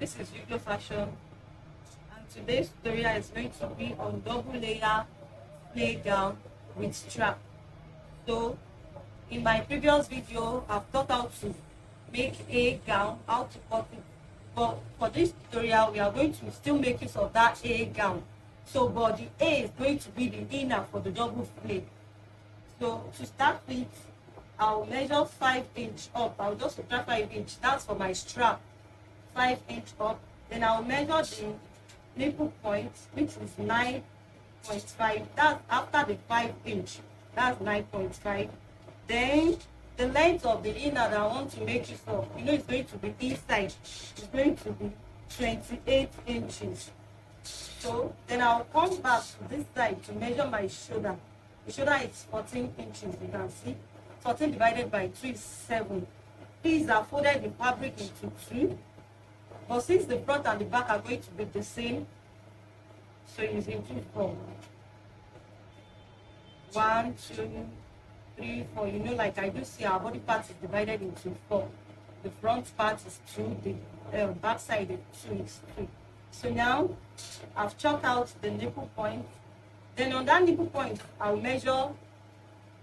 This is Yugo Fashion, and today's tutorial is going to be on double layer play gown with strap. So in my previous video, I've taught how to make a gown, how to cut it. But for this tutorial, we are going to still make use of that A gown. So, but the A is going to be the inner for the double play. So to start with, I'll measure 5" up. I'll just subtract 5". That's for my strap. 5" up. Then I'll measure the nipple point, which is 9.5. That's after the 5". That's 9.5. Then the length of the inner that I want to make use of, it's going to be inside. It's going to be 28 inches. So then I'll come back to this side to measure my shoulder. The shoulder is 14 inches. You can see 14 divided by 2 is 7. These are folded the fabric into 2. But since the front and the back are going to be the same, so using 2, 4. 1, 2, 3, 4. Like I do see our body part is divided into 4. The front part is 2. The back side is 2 is 3. So now I've chalked out the nipple point. Then on that nipple point, I'll measure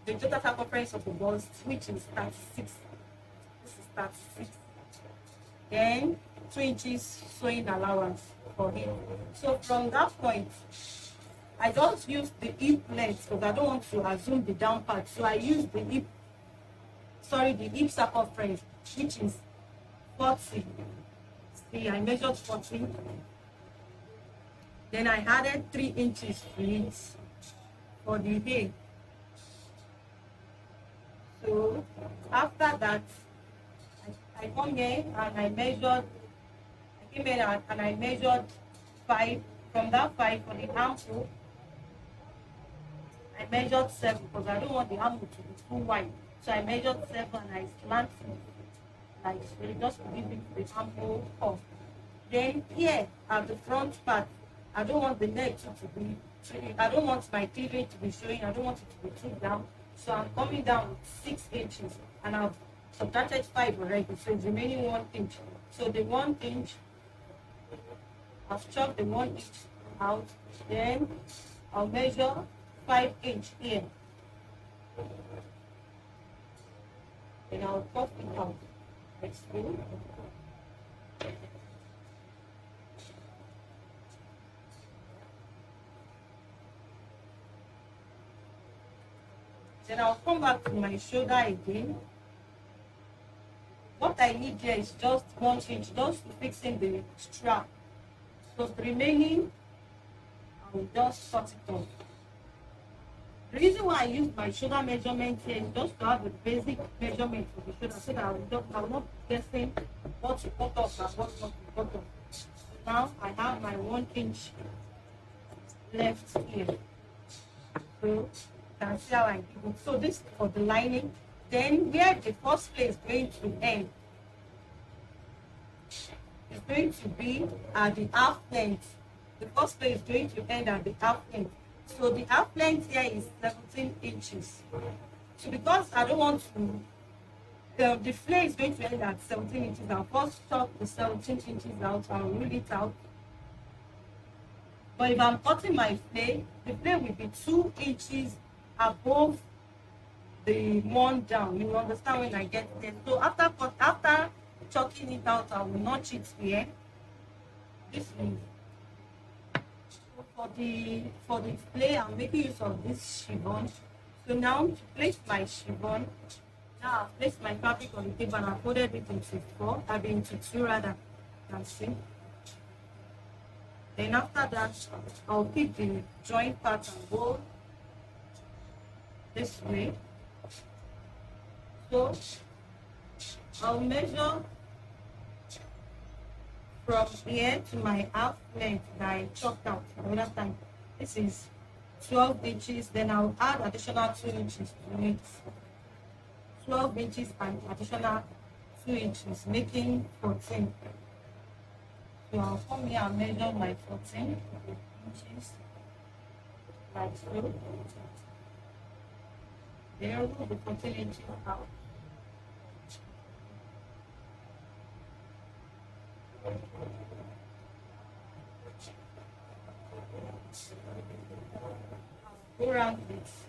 the total circumference of the bust, which is 36. This is 36. Then 2 inches sewing allowance for him. So from that point, I just use the hip length because I don't want to assume the down part. So I use the hip circumference, which is 40. See, I measured 40. Then I added 3 inches to it for the hay. So after that, I come here and I came here and I measured 5. From that 5 for the armhole, I measured 7 because I don't want the armhole to be too wide. So I measured 7 and I slanted like so, just to give it the armhole off. Then here at the front part, I don't want the neck to be, I don't want my cleavage to be showing, I don't want it to be too down. So I'm coming down with 6 inches and I've subtracted 5 already, so it's remaining 1 inch. So the 1 inch, I've chopped the 1 inch out, then I'll measure 5" here. Then I'll cut it out. Let's do. Then I'll come back to my shoulder again. What I need here is just 1 inch, just to fix in the strap. So the remaining, I will just cut it off. The reason why I use my shoulder measurement here is just to have a basic measurement for the shoulder so that I will not be guessing what to cut off and what not to cut off. So now I have my 1 inch left here. So you can see how I do it. So this is for the lining. Then where the first place is going to end, it's going to be at the half length. The first place is going to end at the half length. So the half length here is 17 inches. So because I don't want to, the flare is going to end at 17 inches. I'll first chop the 17 inches out. I'll rule it out. But if I'm cutting my flare, the flare will be 2 inches above the one down. You understand when I get there. So after chalking it out, I will notch it here. This is for the play. I'm making use of this chiffon. So now to place my chiffon, now I've placed my fabric on the table and I've folded it into 2 rather. You can see. Then after that, I'll pick the joint part and go this way. So I'll measure from here to my half length that I chopped out the other time. This is 12 inches. Then I'll add additional 2 inches to it. 12 inches and additional 2 inches, making 14. So I'll come here and measure my 14 inches like so. Then I'll move the 14 inches out. go around with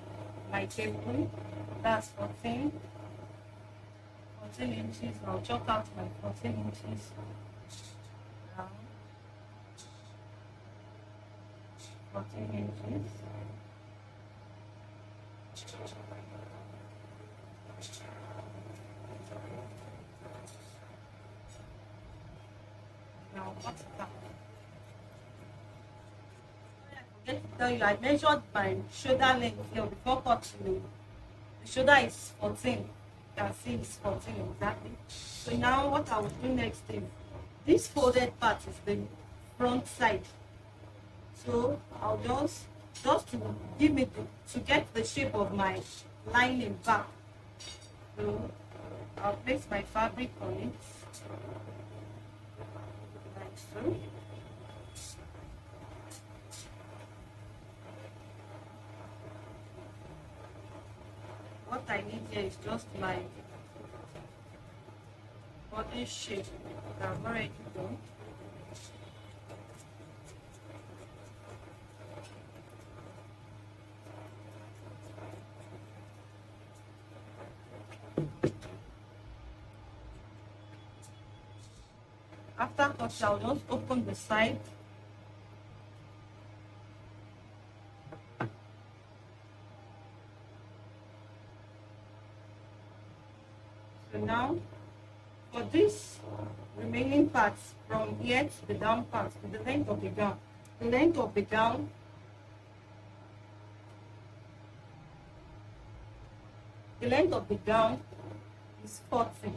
my table. That's 14 inches. I'll chalk out my 14 inches round, 14 inches. Now, what's that? I forget to tell you, I measured my shoulder length here before cutting. The shoulder is 14. You can see it's 14 exactly. So now what I will do next is, this folded part is the front side. So I'll just to give me to get the shape of my lining back. So I'll place my fabric on it like so. What I need here is just my body shape that I've already done. After cut, I'll just open the side. So now, for this remaining parts from here to the down part, to the length of the gown, the length of the gown is 40.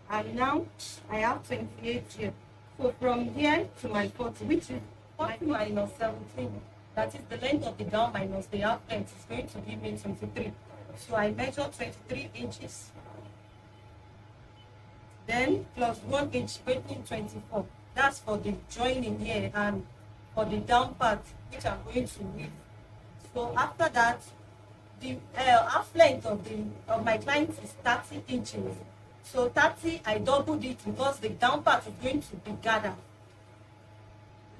And now I have 28 here. So from here to my 40, which is 40 minus 17, that is the length of the gown minus the half length, is going to give me 23. So I measure 23 inches. Then plus 1 inch, making 24. That's for the joining here and for the down part, which I'm going to weave. So after that, the half length of my client is 30 inches. So 30, I doubled it because the down part is going to be gathered.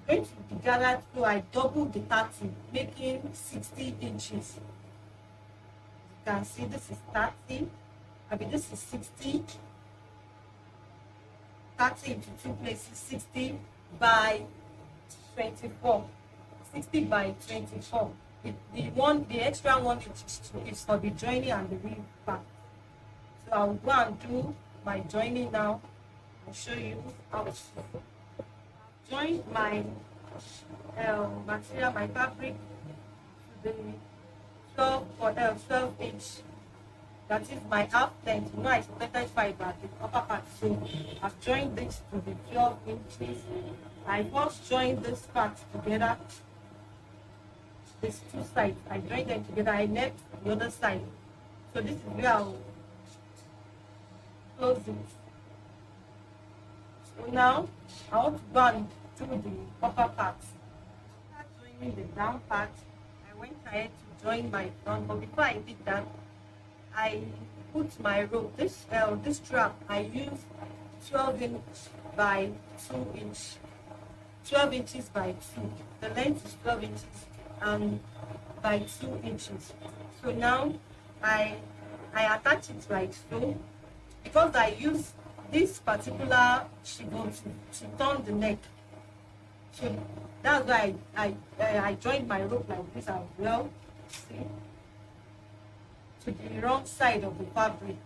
It's going to be gathered, so I doubled the 30, making 60 inches. You can see this is 30, this is 60. 30 into 2 places, 60 by 24. 60 by 24. The extra 1 inch is for the joining and the weave part. So I'll go and do my joining now. I'll show you how to join my material, my fabric to the 12 inch. That is my half length. You know, I started 5 at the upper part. So I've joined this to the 12 inches. I first joined this part together. These two sides, I joined them together. I left the other side. So this is where I'll close it. So now I want to go and do the upper part. After joining the down part, I went ahead to join my front. But before I did that, I put my rope. This strap I used 12 inch by 2 inch. 12 inches by 2. The length is 12 inches by 2 inches. So now I attach it like so, because I use this particular chiffon to turn the neck. So that's why I joined my rope like this as well. See, to the wrong side of the fabric.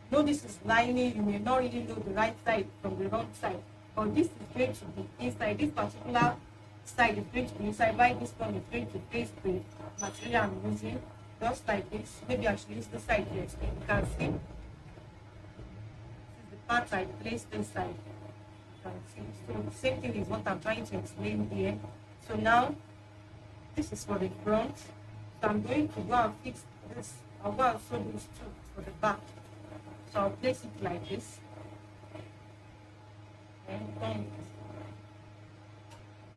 Though this is lining, you may not really know the right side from the wrong side, but this is going to be inside. This particular side is going to be inside, while this one is going to face the material I'm using, just like this. Maybe I should use the side here. So you can see this is the part I placed inside. You can see. So the same thing is what I'm trying to explain here. So now this is for the front. So I'm going to go and fix this. I'll go and sew these two for the back. So I'll place it like this and turn it.